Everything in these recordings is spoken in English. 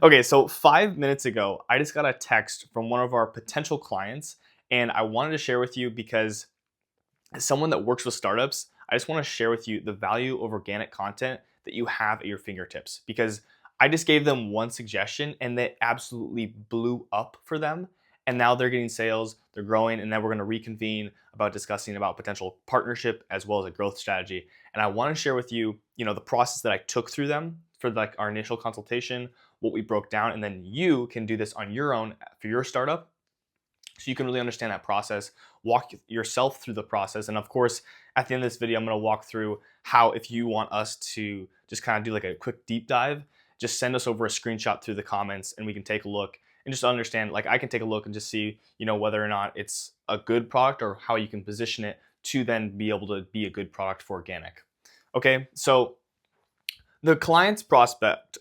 Okay, so 5 minutes ago, I just got a text from one of our potential clients, and I wanted to share with you because as someone that works with startups, I just want to share with you the value of organic content that you have at your fingertips because I just gave them one suggestion and they absolutely blew up for them. And now they're getting sales, they're growing, and then we're going to reconvene about discussing about potential partnership as well as a growth strategy. And I want to share with you, the process that I took through them for like our initial consultation, what we broke down, and then you can do this on your own for your startup so you can really understand that process, walk yourself through the process. And of course, at the end of this video, I'm going to walk through how, if you want us to just kind of do like a quick deep dive, just send us over a screenshot through the comments and we can take a look and just understand, like I can take a look and just see, whether or not it's a good product or how you can position it to then be able to be a good product for organic. Okay, so the client's prospect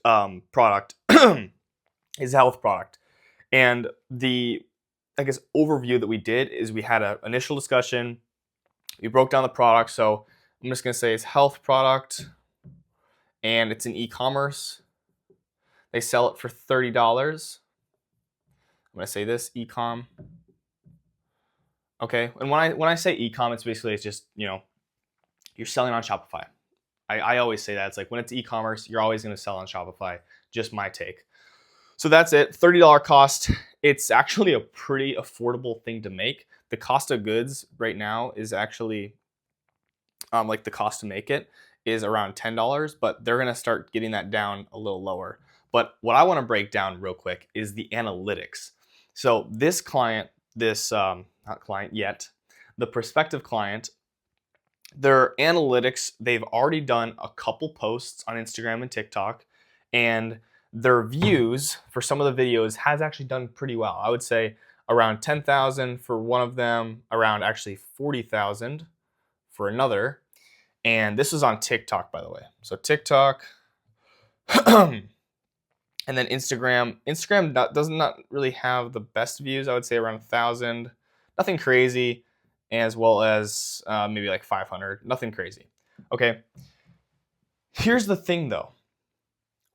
product is a health product. And the, I guess, overview that we did is we had an initial discussion. We broke down the product. So I'm just going to say it's health product and it's in e-commerce. They sell it for $30. I'm going to say this e-com. Okay. And when I say e-com, it's just, you're selling on Shopify. I always say that. It's like when it's e-commerce, you're always going to sell on Shopify. Just my take. So that's it, $30 cost. It's actually a pretty affordable thing to make. The cost of goods right now is actually, like the cost to make it is around $10, but they're gonna start getting that down a little lower. But what I wanna break down real quick is the analytics. So this client, not client yet, the prospective client, their analytics, they've already done a couple posts on Instagram and TikTok, and their views for some of the videos has actually done pretty well. I would say around 10,000 for one of them, around actually 40,000 for another. And this is on TikTok, by the way. So TikTok, and then Instagram. Instagram does not really have the best views. I would say around 1,000. Nothing crazy, as well as maybe like 500. Nothing crazy. Okay. Here's the thing, though.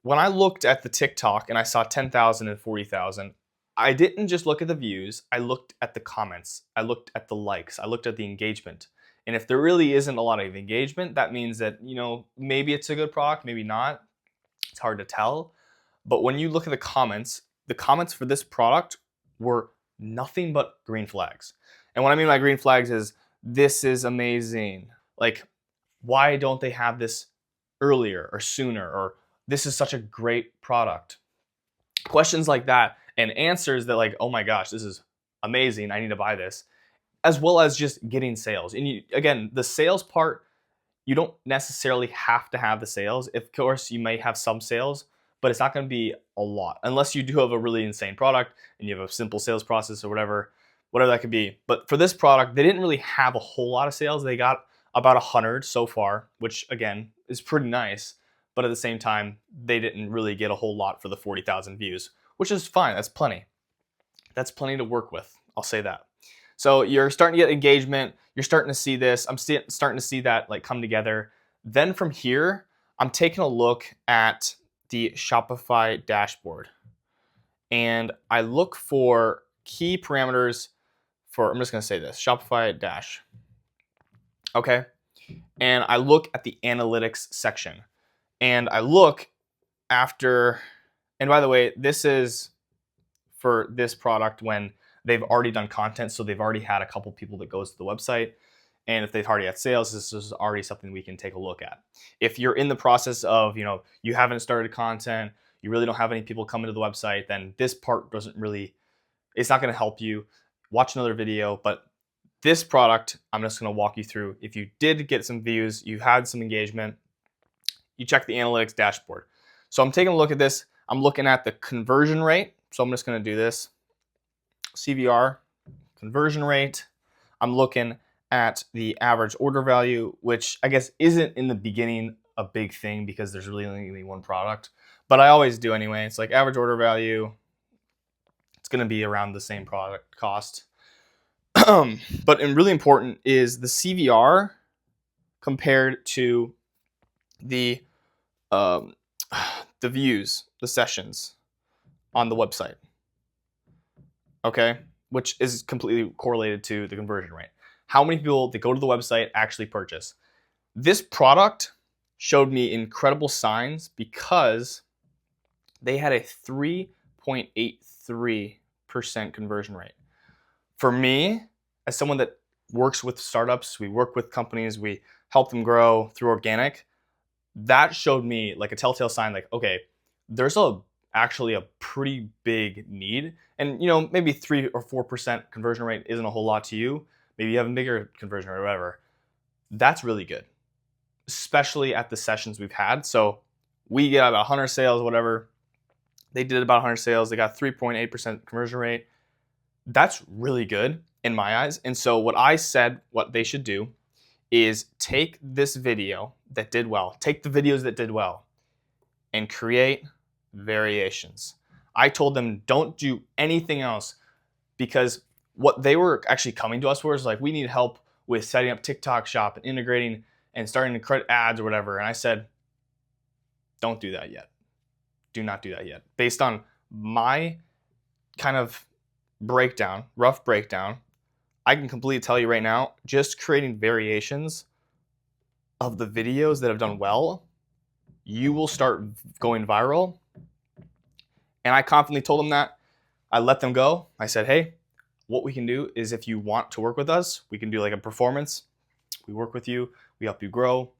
When I looked at the TikTok and I saw 10,000 and 40,000, I didn't just look at the views, I looked at the comments, I looked at the likes, I looked at the engagement. And if there really isn't a lot of engagement, that means that, maybe it's a good product, maybe not. It's hard to tell. But when you look at the comments for this product were nothing but green flags. And what I mean by green flags is, this is amazing. Like, why don't they have this earlier or sooner? Or this is such a great product. Questions like that and answers that like, oh my gosh, this is amazing. I need to buy this. As well as just getting sales. And again, the sales part, you don't necessarily have to have the sales. Of course, you may have some sales, but it's not going to be a lot unless you do have a really insane product and you have a simple sales process or whatever that could be. But for this product, they didn't really have a whole lot of sales. They got about 100 so far, which again is pretty nice. But at the same time, they didn't really get a whole lot for the 40,000 views, which is fine. That's plenty. That's plenty to work with. I'll say that. So you're starting to get engagement. You're starting to see this. I'm starting to see that like come together. Then from here, I'm taking a look at the Shopify dashboard. And I look for key parameters for, I'm just going to say this, Shopify dash. Okay. And I look at the analytics section. And I look after, and by the way, this is for this product when they've already done content. So they've already had a couple people that goes to the website. And if they've already had sales, this is already something we can take a look at. If you're in the process of, you haven't started content, you really don't have any people coming to the website, then this part it's not going to help you. Watch another video. But this product, I'm just going to walk you through. If you did get some views, you had some engagement, you check the analytics dashboard. So I'm taking a look at this. I'm looking at the conversion rate. So I'm just going to do this. CVR, conversion rate. I'm looking at the average order value, which I guess isn't in the beginning a big thing because there's really only one product. But I always do anyway. It's like average order value. It's going to be around the same product cost. But really important is the CVR compared to the views, the sessions. on the website. Okay, which is completely correlated to the conversion rate. How many people that go to the website actually purchase? This product showed me incredible signs because they had a 3.83% conversion rate. For me, as someone that works with startups, we work with companies, we help them grow through organic, that showed me like a telltale sign, like, okay, there's actually a pretty big need. And maybe 3 or 4% conversion rate isn't a whole lot to you. Maybe you have a bigger conversion rate or whatever. That's really good, especially at the sessions we've had. So we get about 100 sales, whatever. They did about 100 sales. They got 3.8% conversion rate. That's really good in my eyes. And so what I said, what they should do is take this video that did well, take the videos that did well, and create variations. I told them don't do anything else, because what they were actually coming to us for is like, we need help with setting up TikTok Shop and integrating and starting to create ads or whatever. And I said, don't do that yet. Do not do that yet. Based on my kind of rough breakdown, I can completely tell you right now, just creating variations of the videos that have done well, you will start going viral. And I confidently told them that. I let them go. I said, hey, what we can do is, if you want to work with us, we can do like a performance. We work with you, we help you grow,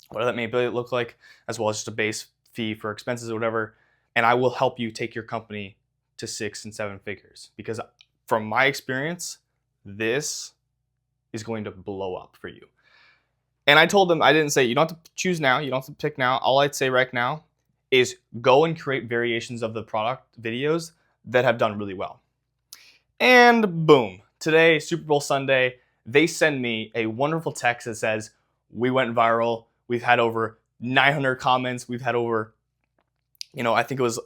whatever that may look like, as well as just a base fee for expenses or whatever. And I will help you take your company to 6 and 7 figures. Because from my experience, this is going to blow up for you. And I told them, I didn't say, you don't have to choose now, you don't have to pick now. All I'd say right now is go and create variations of the product videos that have done really well. And boom, today, Super Bowl Sunday, they send me a wonderful text that says, we went viral. We've had over 900 comments. We've had over, I think it was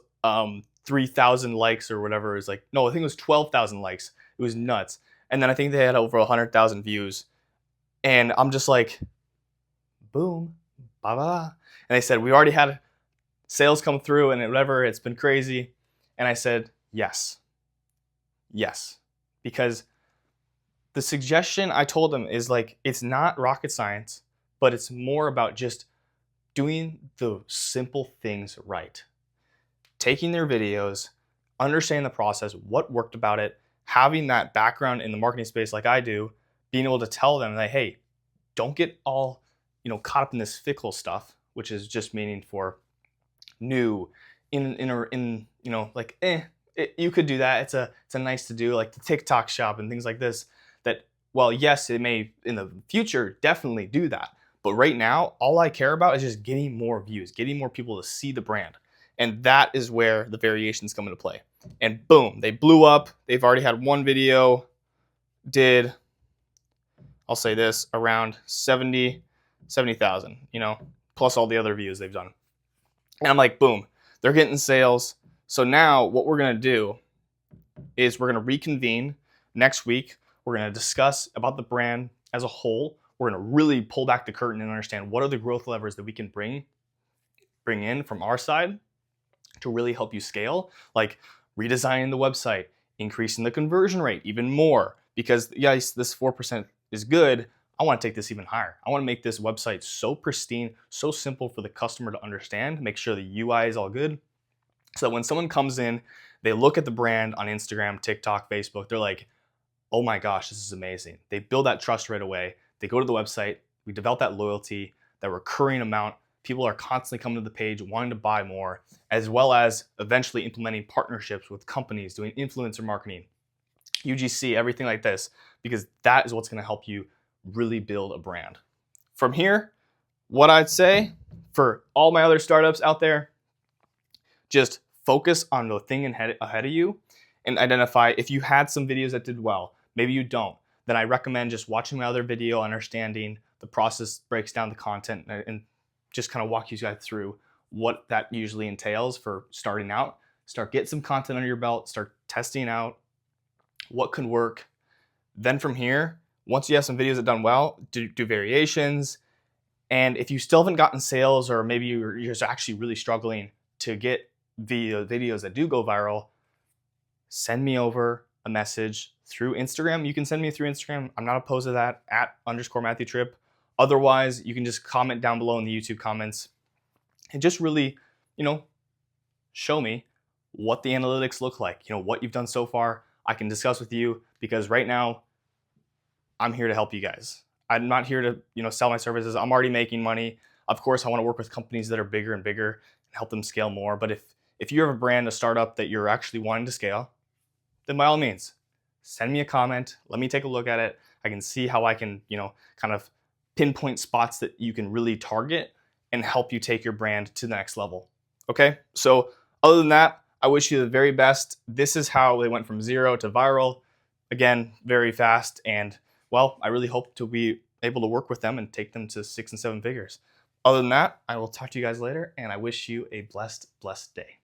3,000 likes or whatever. It was like, no, I think it was 12,000 likes. It was nuts. And then I think they had over 100,000 views. And I'm just like, boom, blah, blah, blah. And they said, we already had sales come through and whatever, it's been crazy. And I said, yes, because the suggestion I told them is like, it's not rocket science, but it's more about just doing the simple things right. Taking their videos, understanding the process, what worked about it, having that background in the marketing space like I do, being able to tell them that, hey, don't get all, caught up in this fickle stuff, which is just meaning for new, you could do that. It's a nice to do, like the TikTok Shop and things like this. That, well, yes, it may in the future definitely do that. But right now, all I care about is just getting more views, getting more people to see the brand. And that is where the variations come into play. And boom, they blew up. They've already had one video, I'll say this, around 70,000, plus all the other views they've done. And I'm like, boom, they're getting sales. So now what we're going to do is we're going to reconvene next week. We're going to discuss about the brand as a whole. We're going to really pull back the curtain and understand what are the growth levers that we can bring in from our side to really help you scale, like redesigning the website, increasing the conversion rate even more. Because yes, this 4% is good. I want to take this even higher. I want to make this website so pristine, so simple for the customer to understand, make sure the UI is all good. So that when someone comes in, they look at the brand on Instagram, TikTok, Facebook, they're like, oh my gosh, this is amazing. They build that trust right away. They go to the website, we develop that loyalty, that recurring amount. People are constantly coming to the page, wanting to buy more, as well as eventually implementing partnerships with companies, doing influencer marketing, UGC, everything like this, because that is what's going to help you really build a brand. From here, what I'd say for all my other startups out there, just focus on the thing ahead of you and identify if you had some videos that did well, maybe you don't, then I recommend just watching my other video, understanding the process, breaks down the content, and just kind of walk you guys through what that usually entails for starting out. Start getting some content under your belt, start testing out what can work. Then from here, once you have some videos that done well, do variations. And if you still haven't gotten sales, or maybe you're just actually really struggling to get videos that do go viral, send me over a message through Instagram. You can send me through Instagram. I'm not opposed to that, @_MatthewTripp. Otherwise, you can just comment down below in the YouTube comments and just really, show me what the analytics look like, what you've done so far. I can discuss with you, because right now I'm here to help you guys. I'm not here to, sell my services. I'm already making money. Of course, I want to work with companies that are bigger and bigger and help them scale more. But if you have a brand, a startup that you're actually wanting to scale, then by all means, send me a comment. Let me take a look at it. I can see how I can, kind of pinpoint spots that you can really target and help you take your brand to the next level. Okay? So other than that, I wish you the very best. This is how they went from 0 to viral. Again, very fast. And well, I really hope to be able to work with them and take them to 6 and 7 figures. Other than that, I will talk to you guys later, and I wish you a blessed day.